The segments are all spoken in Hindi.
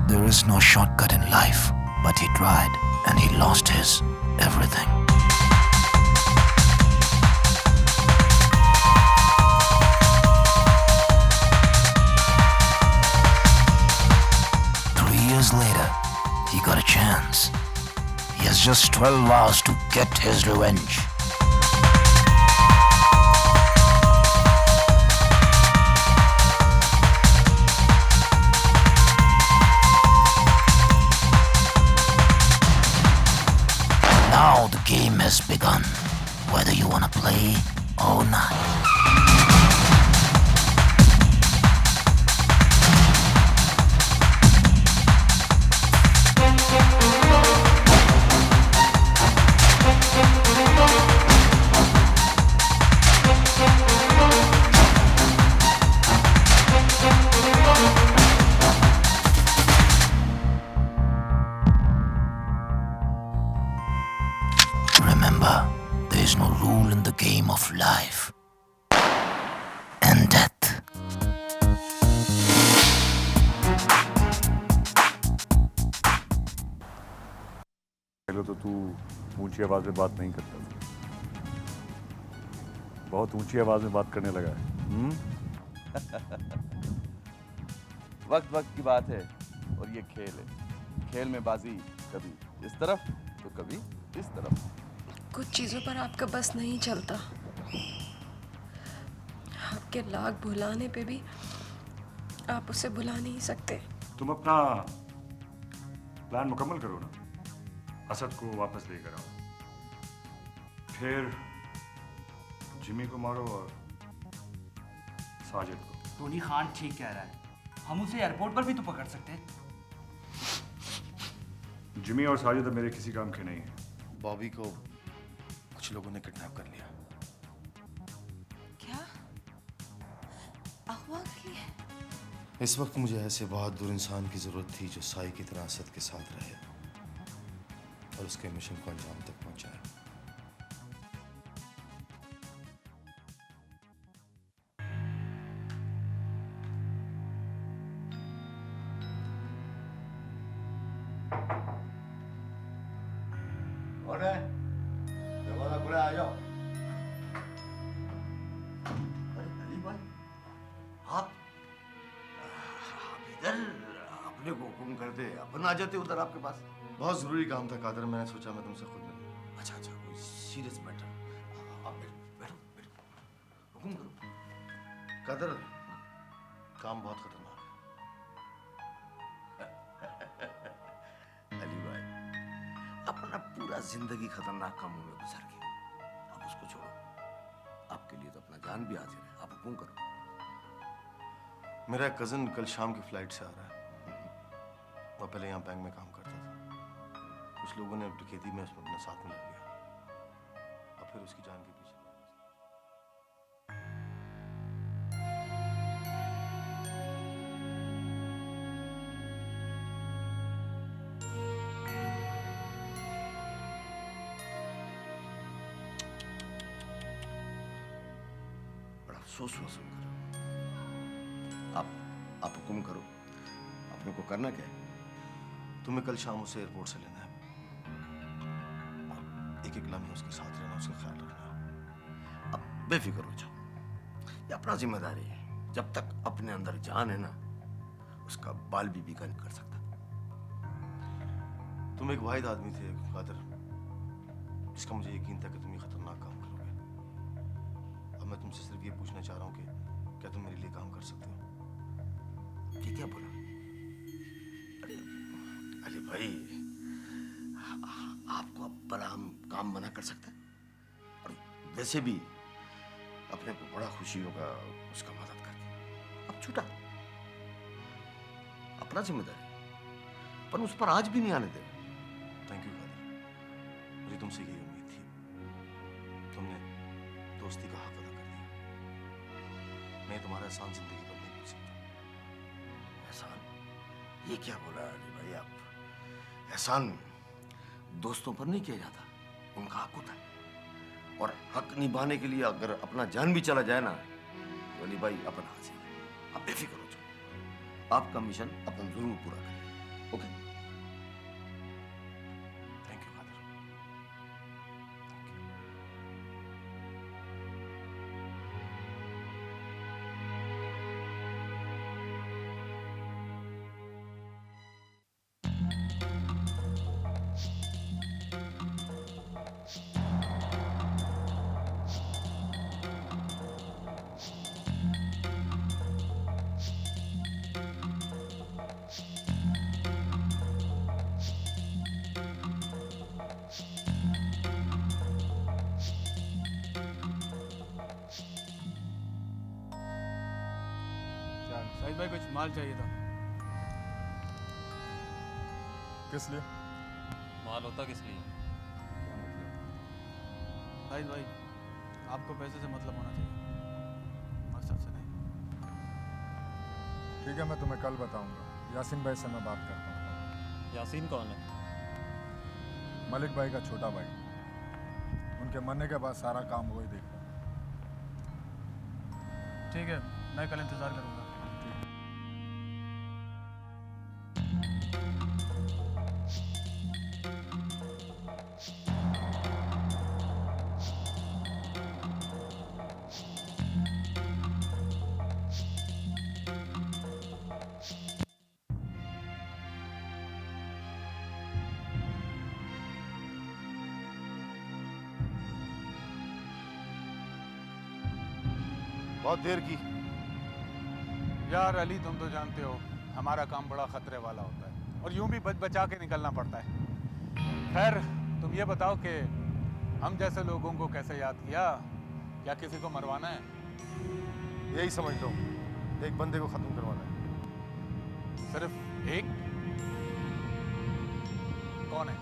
There is no shortcut in life, but he tried and he lost his everything. Years later, he got a chance. He has just 12 hours to get his revenge. Now the game has begun, whether you want to play or not. Remember, there is no rule in the game of life and death. पहले तो तू ऊंची आवाज में बात नहीं करता था, बहुत ऊंची आवाज में बात करने लगा है। वक्त वक्त की बात है और ये खेल है। खेल में बाजी कभी इस तरफ तो कभी इस तरफ। कुछ चीज़ों पर आपका बस नहीं चलता। आपके लाख भुलाने पे भी आप उसे भुला नहीं सकते। तुम अपना प्लान मुकम्मल करो ना, असद को वापस लेकर आओ, फिर जिमी को मारो और साजिद को। टोनी खान ठीक कह रहा है, हम उसे एयरपोर्ट पर भी तो पकड़ सकते हैं। जिमी और साजिद अब मेरे किसी काम के नहीं है। बॉबी को कुछ लोगों ने किडनैप कर लिया। क्या? अगवा कर लिया? इस वक्त मुझे ऐसे बहादुर इंसान की जरूरत थी जो साई की तरह असद के साथ रहे और उसके मिशन को अंजाम तक पहुंचाए। दरवाजा खुला, आ जाओ। अरे अली भाई, आप इधर अपने को हुक्म करते, अपन आ जाते उधर आपके पास। बहुत जरूरी काम था कादर, मैंने सोचा मैं तुमसे खुद मिलूं। अच्छा अच्छा, कोई सीरियस मैटर? आप बैठो बैठो, हुक्म करो। कादर, काम बहुत खतरनाक है। अली भाई, अपना पूरा जिंदगी खतरनाक कामों में गुजर गई, अब उसको छोड़ो। आपके लिए तो अपना जान भी हाजिर है, आप हुक्म करो। मेरा कजन कल शाम की फ्लाइट से आ रहा है। वो पहले यहाँ बैंक में काम करता था। कुछ लोगों ने डकैती में उसमें अपना साथ में ले लिया और फिर उसकी जान के पीछे। बड़ा अफसोस हुआ सुनकर। आप हुक्म करो, अपने को करना क्या है? तुम्हें कल शाम उसे एयरपोर्ट से लेना है। एक एक लम्हे उसके साथ रहना, उसका ख्याल रखना। अब बेफिक्र हो जाओ, ये अपना जिम्मेदारी है। जब तक अपने अंदर जान है ना, उसका बाल भी बिका नहीं कर सकता। तुम एक वाहिद आदमी थे कादर, जिसका मुझे यकीन था कि तुम ये खतरनाक काम करोगे। अब मैं तुमसे सिर्फ ये पूछना चाह रहा हूँ कि क्या तुम मेरे लिए काम कर सकते हो? ये क्या बोला? अरे अली भाई, आपको अब भला हम काम मना कर सकते हैं? और वैसे भी अपने को बड़ा खुशी होगा उसका मदद करके। अब छूटा, अपना जिम्मेदारी, पर उस पर आज भी नहीं आने देगा। थैंक यू कादर, मुझे तुमसे यही उम्मीद थी। तुमने दोस्ती का हक अदा कर दिया। मैं तुम्हारा एहसान जिंदगी भर नहीं भूल सकता। एहसान? ये क्या बोला अली भाई आप? एहसान दोस्तों पर नहीं किया जाता, उनका हक होता है। और हक निभाने के लिए अगर अपना जान भी चला जाए ना, तो अली भाई अपन हाजिर है। आप बेफिक्र हो जाओ, आपका मिशन अपन जरूर पूरा करें। Okay? Thank you father. Thank you. Shahid भाई कुछ माल चाहिए था। किस लिए? माल होता किस लिए? साहिद भाई आपको पैसे से मतलब होना चाहिए, मकसद से नहीं। ठीक है, मैं तुम्हें कल बताऊंगा। यासीन भाई से मैं बात करता हूँ। यासीन कौन है? मलिक भाई का छोटा भाई। उनके मरने के बाद सारा काम वही देखता। ठीक है, मैं कल इंतज़ार करूँगा। बहुत देर की। यार अली, तुम तो जानते हो हमारा काम बड़ा खतरे वाला होता है और यूं भी बच बचा के निकलना पड़ता है। खैर, तुम ये बताओ कि हम जैसे लोगों को कैसे याद किया? क्या किसी को मरवाना है? यही समझ लो, एक बंदे को खत्म करवाना है। सिर्फ एक? कौन है?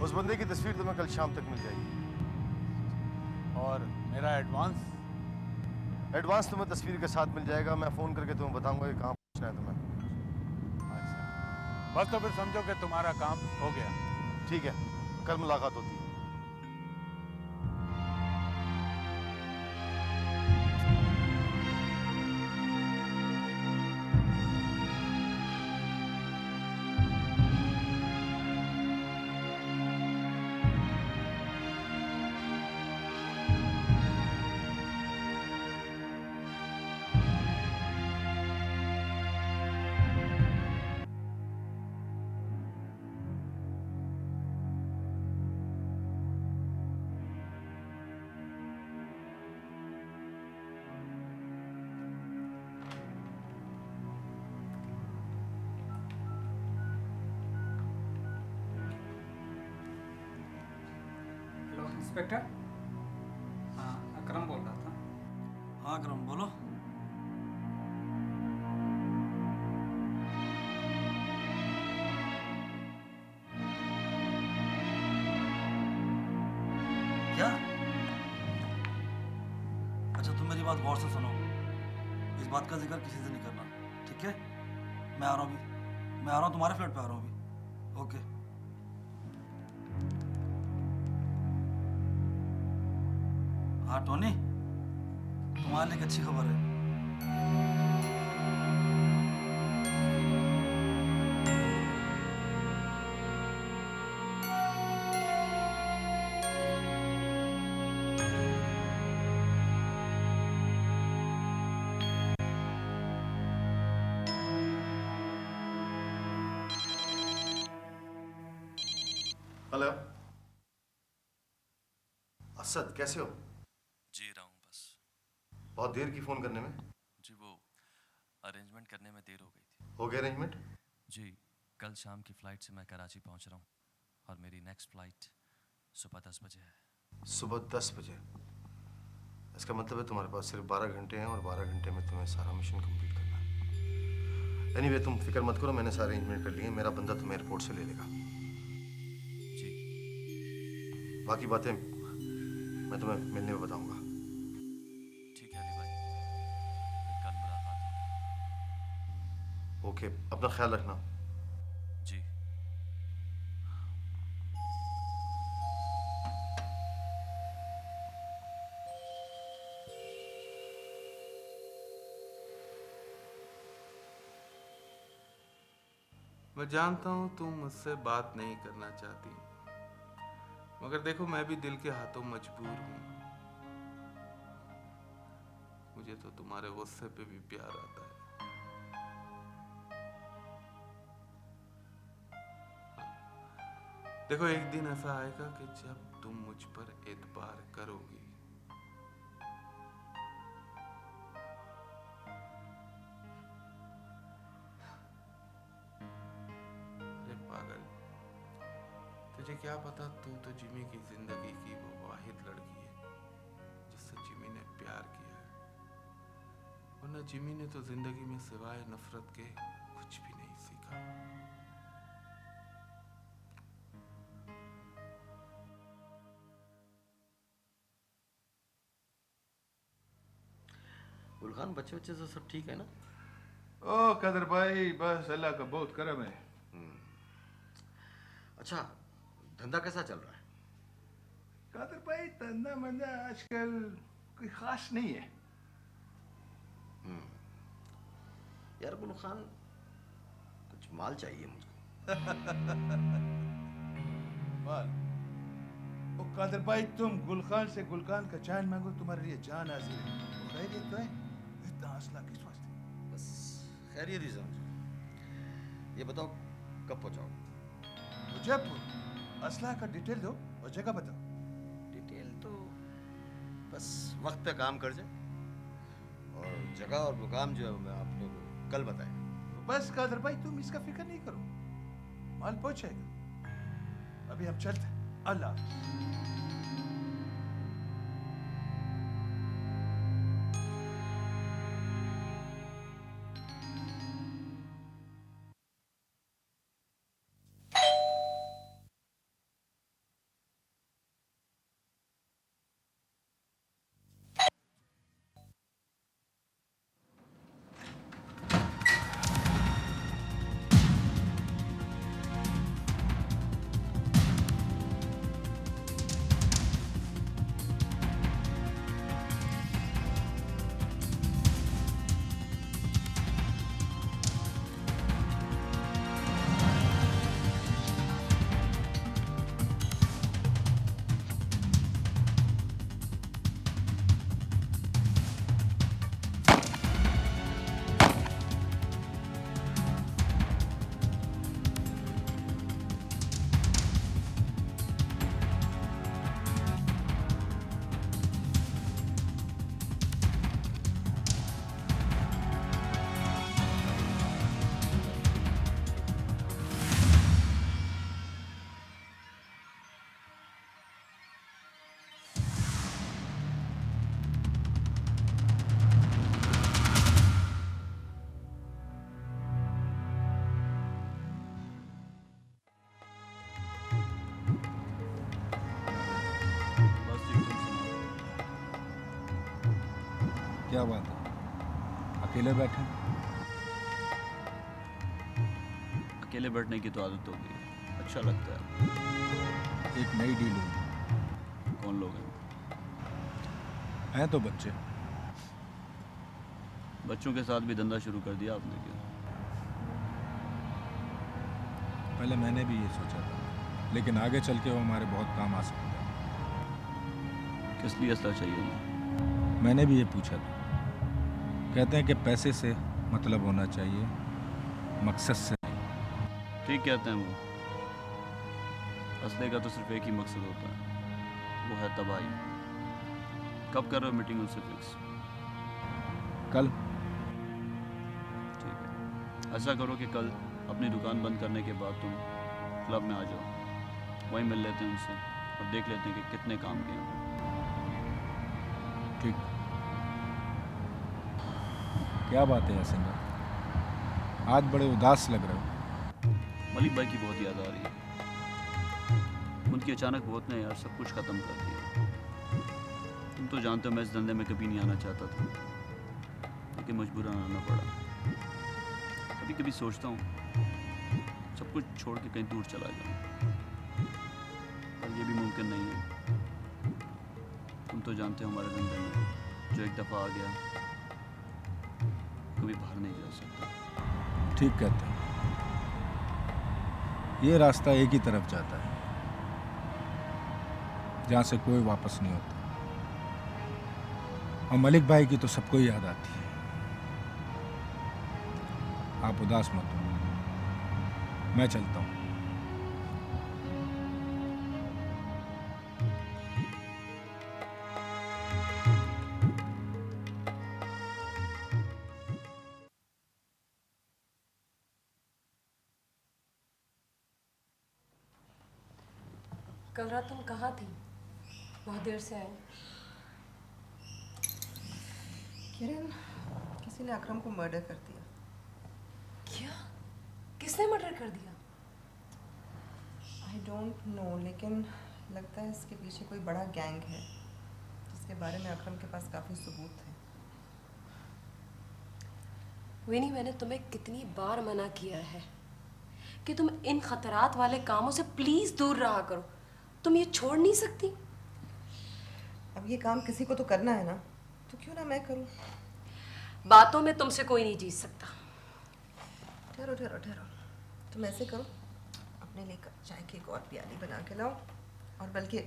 उस बंदे की तस्वीर तुम्हें कल शाम तक मिल जाएगी। और मेरा एडवांस? एडवांस तुम्हें तस्वीर के साथ मिल जाएगा। मैं फ़ोन करके तुम्हें बताऊंगा कि कहाँ पहुँचना है तुम्हें। अच्छा, बस तो फिर समझो कि तुम्हारा काम हो गया। ठीक है, कल मुलाकात होती है। Hello inspector. हाँ, अकरम बोल रहा था। हाँ अकरम बोलो। क्या? अच्छा तुम मेरी बात गौर से सुनो। इस बात का जिक्र किसी से नहीं करना, ठीक है? मैं आ रहा हूँ अभी। मैं आ रहा हूँ, तुम्हारे फ्लैट पे आ रहा हूँ अभी। ओके। हाँ टोनी, तुम्हारे लिए एक अच्छी खबर है। हेलो असद, कैसे हो? जी रहा हूँ बस। बहुत देर की फ़ोन करने में। जी वो अरेंजमेंट करने में देर हो गई थी। हो गया अरेंजमेंट? जी कल शाम की फ़्लाइट से मैं कराची पहुँच रहा हूँ और मेरी नेक्स्ट फ़्लाइट सुबह 10 बजे है। सुबह 10 बजे? इसका मतलब है तुम्हारे पास सिर्फ 12 घंटे हैं और 12 घंटे में तुम्हें सारा मिशन कंप्लीट करना है। एनीवे तुम फिक्र मत करो, मैंने सारे अरेंजमेंट कर लिए हैं। मेरा बंदा तुम्हें एयरपोर्ट से ले लेगा। जी बाकी बातें मैं तुम्हें मिलने में बताऊंगा। ठीक है अली भाई, फिर कल मुलाकात होगी। ओके, अपना ख्याल रखना। जी मैं जानता हूं तुम मुझसे बात नहीं करना चाहती, मगर देखो मैं भी दिल के हाथों मजबूर हूं। मुझे तो तुम्हारे गुस्से पे भी प्यार आता है। देखो एक दिन ऐसा आएगा कि जब तुम मुझ पर एतबार करोगी। अरे पागल, तुझे क्या पता, तू तो जिमी की जिंदगी की वो वाहिद लड़की है जिससे जिमी ने प्यार किया है, वरना जिमी ने तो जिंदगी में सिवाय नफरत के कुछ भी नहीं सीखा। गुलखान, बच्चे बच्चे तो सब ठीक है ना? ओ कदर भाई, बस अल्लाह का बहुत करम है। अच्छा, धंधा कैसा चल रहा है? कदर भाई, धंधा मंदा आजकल कोई खास नहीं है। यार गुलखान, कुछ माल चाहिए मुझको। माल? ओ कादर भाई, तुम गुलखान से गुलखान का जान मांगो, तुम्हारे लिए जान हाजिर है। वो खैरियत तो है? इतना हौसला किस वास्ते? बस खैरियत ही समझो। ये बताओ कब पहुंचाओ? जयपुर। असला का डिटेल दो और जगह बताओ। डिटेल तो बस वक्त पे काम कर जाए, और जगह और मुकाम जो है मैं आपको कल बताएगा। बस कादर भाई, तुम इसका फिक्र नहीं करो, माल पहुंचेगा। अभी हम चलते हैं। अल्लाह। क्या बात है, अकेले बैठे? अकेले बैठने की तो आदत हो गई है, अच्छा लगता है। एक नई डील हुई। कौन लोग हैं? हैं तो बच्चे। बच्चों के साथ भी धंधा शुरू कर दिया आपने क्या? पहले मैंने भी ये सोचा था, लेकिन आगे चल के वो हमारे बहुत काम आ सकता है। किस लिए असला चाहिए उन्हें? मैंने भी ये पूछा था। कहते हैं कि पैसे से मतलब होना चाहिए, मकसद से नहीं। ठीक कहते हैं वो। असले का तो सिर्फ एक ही मकसद होता है, वो है तबाही। कब कर रहे हो मीटिंग उनसे फिक्स? कल। ठीक है, ऐसा करो कि कल अपनी दुकान बंद करने के बाद तुम क्लब में आ जाओ, वहीं मिल लेते हैं उनसे और देख लेते हैं कि कितने काम किए हैं। ठीक। क्या बात है यासिन भाई, आज बड़े उदास लग रहे हो। मलिक भाई की बहुत याद आ रही है। उनकी अचानक मौत ने यार सब कुछ ख़त्म कर दिया। तुम तो जानते हो मैं इस धंधे में कभी नहीं आना चाहता था, लेकिन मजबूरन आना पड़ा। कभी कभी सोचता हूँ सब कुछ छोड़ के कहीं दूर चला जाऊँ, पर ये भी मुमकिन नहीं है। तुम तो जानते हो हमारे धंधे में जो एक दफ़ा आ गया कभी बाहर नहीं जा सकता। ठीक कहते हैं। ये रास्ता एक ही तरफ जाता है, जहां से कोई वापस नहीं होता। और मलिक भाई की तो सबको ही याद आती है। आप उदास मत हो, मैं चलता हूं। कल रात तुम कहाँ थी? बहुत देर से आए। किरण, किसी ने अकरम को मर्डर कर दिया। क्या? किसने मर्डर कर दिया? आई डोंट नो, लेकिन लगता है इसके पीछे कोई बड़ा गैंग है जिसके बारे में अकरम के पास काफ़ी सबूत है। विनी, मैंने तुम्हें कितनी बार मना किया है कि तुम इन खतरात वाले कामों से प्लीज दूर रहा करो। तुम ये छोड़ नहीं सकती। अब ये काम किसी को तो करना है ना, तो क्यों ना मैं करूं। बातों में तुमसे कोई नहीं जीत सकता। ठहरो ठहरो ठहरो, तुम ऐसे करो, अपने लिए चाय की एक और प्याली बना के लाओ, और बल्कि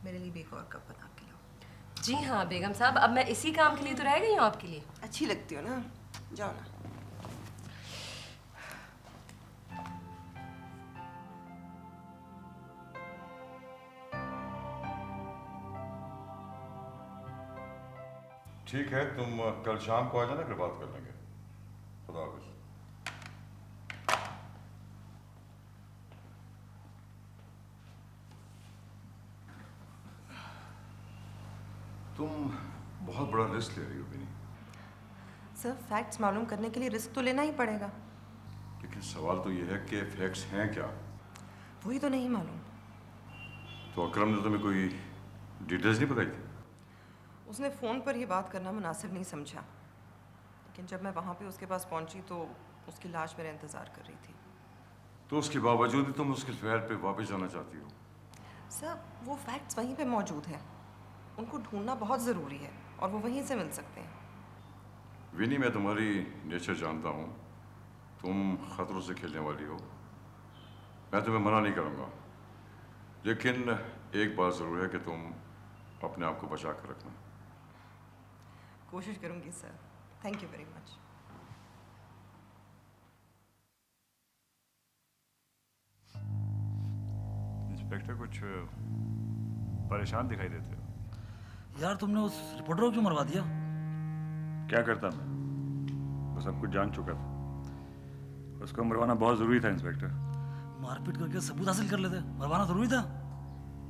मेरे लिए भी एक और कप बना के लाओ। जी हाँ बेगम साहब, अब मैं इसी काम के लिए तो रह गई हूँ आपके लिए। अच्छी लगती हो ना, जाओ ना। ठीक है, तुम कल शाम को आ जाना, फिर बात कर लेंगे। खुदा हाफिज। तुम बहुत बड़ा रिस्क ले रही हो विनी। सर, फैक्ट्स मालूम करने के लिए रिस्क तो लेना ही पड़ेगा। लेकिन सवाल तो ये है कि फैक्ट्स हैं क्या? वही तो नहीं मालूम। तो अकरम ने तुम्हें कोई डिटेल्स नहीं बताई थी? उसने फ़ोन पर ये बात करना मुनासिब नहीं समझा, लेकिन जब मैं वहाँ पे उसके पास पहुँची तो उसकी लाश मेरा इंतज़ार कर रही थी। तो उसके बावजूद भी तुम उसके फ्लैट पे वापस जाना चाहती हो? सर, वो फैक्ट्स वहीं पे मौजूद हैं, उनको ढूंढना बहुत ज़रूरी है और वो वहीं से मिल सकते हैं। विनी, मैं तुम्हारी नेचर जानता हूँ, तुम ख़तरों से खेलने वाली हो। मैं तुम्हें मना नहीं करूँगा, लेकिन एक बात ज़रूर है कि तुम अपने आप को बचा कर रखना। कोशिश करूँगी sir, thank you very much. Inspector, कुछ परेशान दिखाई देते हो। यार, तुमने उस रिपोर्टर को क्यों मरवा दिया? क्या करता मैं, वो सब कुछ जान चुका था। उसको मरवाना बहुत ज़रूरी था इंस्पेक्टर। मारपीट करके सबूत हासिल कर लेते, मरवाना ज़रूरी था।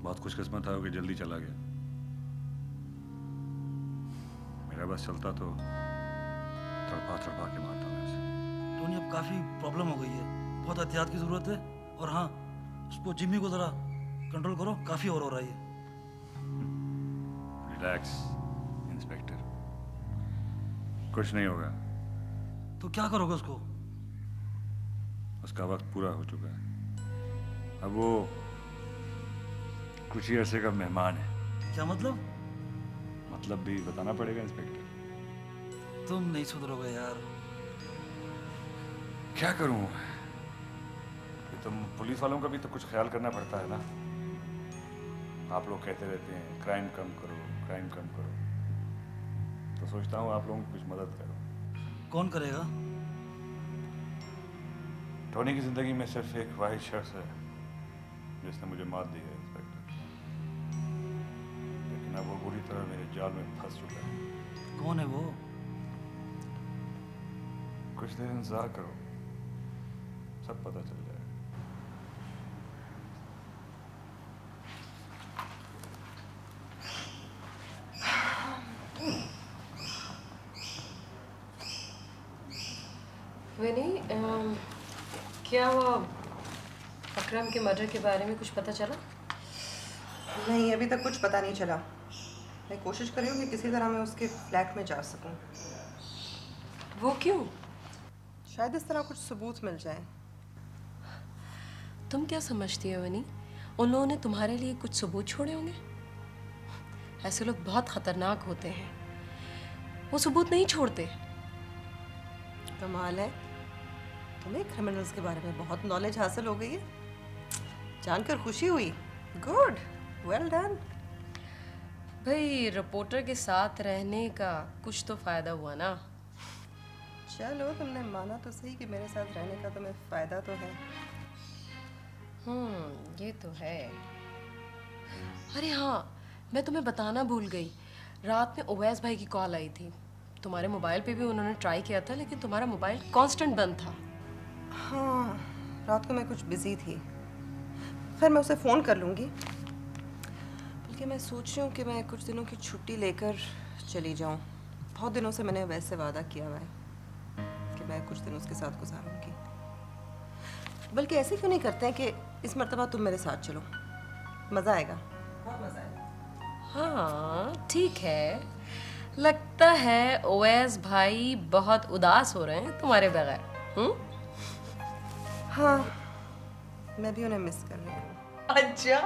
बहुत खुशकिस्मत था कि जल्दी चला गया। मेरा बस चलता तो तड़पा तड़पा के मारता मैं उसे। टोनी, अब काफ़ी प्रॉब्लम हो गई है, बहुत एहतियात की ज़रूरत है। और हाँ, उसको जिम्मी को ज़रा कंट्रोल करो, काफ़ी और हो रहा है। रिलैक्स इंस्पेक्टर, कुछ नहीं होगा। तो क्या करोगे उसको? उसका वक्त पूरा हो चुका है, अब वो कुछ ही अरसे का मेहमान है। क्या मतलब? मतलब भी बताना पड़ेगा इंस्पेक्टर। तुम नहीं सुधरोगे यार। क्या करूं? ये तुम पुलिस वालों का भी तो कुछ ख्याल करना पड़ता है ना। आप लोग कहते रहते हैं क्राइम कम करो, क्राइम कम करो, तो सोचता हूँ आप लोगों की कुछ मदद करो। कौन करेगा? टोनी की जिंदगी में सिर्फ एक वाहिद शख्स है जिसने मुझे मात दी है इंस्पेक्टर, लेकिन अब वो बुरी तरह मेरे जाल में फंस चुका है। कौन है वो? कुछ देर इंतजार करो, सब पता चल जाएगा। विनी, क्या वो अकरम के मर्डर के बारे में कुछ पता चला? नहीं, अभी तक कुछ पता नहीं चला। मैं कोशिश कर रही हूँ कि किसी तरह मैं उसके फ्लैट में जा सकूँ। वो क्यों? शायद इस तरह कुछ सबूत मिल जाए। तुम क्या समझती हो विनी, उन लोगों ने तुम्हारे लिए कुछ सबूत छोड़े होंगे? ऐसे लोग बहुत खतरनाक होते हैं, वो सबूत नहीं छोड़ते। कमाल है, तुम्हें क्रिमिनल्स के बारे में बहुत नॉलेज हासिल हो गई है। जानकर खुशी हुई। Good, well done. भाई रिपोर्टर के साथ रहने का कुछ तो फायदा हुआ ना। चलो तुमने माना तो सही कि मेरे साथ रहने का तुम्हें फायदा तो है। ये तो है। अरे हाँ, मैं तुम्हें बताना भूल गई, रात में ओवैस भाई की कॉल आई थी। तुम्हारे मोबाइल पे भी उन्होंने ट्राई किया था, लेकिन तुम्हारा मोबाइल कांस्टेंट बंद था। हाँ, रात को मैं कुछ बिजी थी। खैर मैं उसे फ़ोन कर लूँगी। बल्कि मैं सोच रही हूँ कि मैं कुछ दिनों की छुट्टी लेकर चली जाऊँ। बहुत दिनों से मैंने वैसे वादा किया हुआ है कि मैं कुछ दिन उसके साथ गुजारूँगी। बल्कि ऐसे क्यों नहीं करते हैं कि इस मर्तबा तुम मेरे साथ चलो, मज़ा आएगा, बहुत मज़ा आएगा। हाँ ठीक है, लगता है ओवैस भाई बहुत उदास हो रहे हैं तुम्हारे बगैर। हाँ, मैं भी उन्हें मिस कर रही हूँ। अच्छा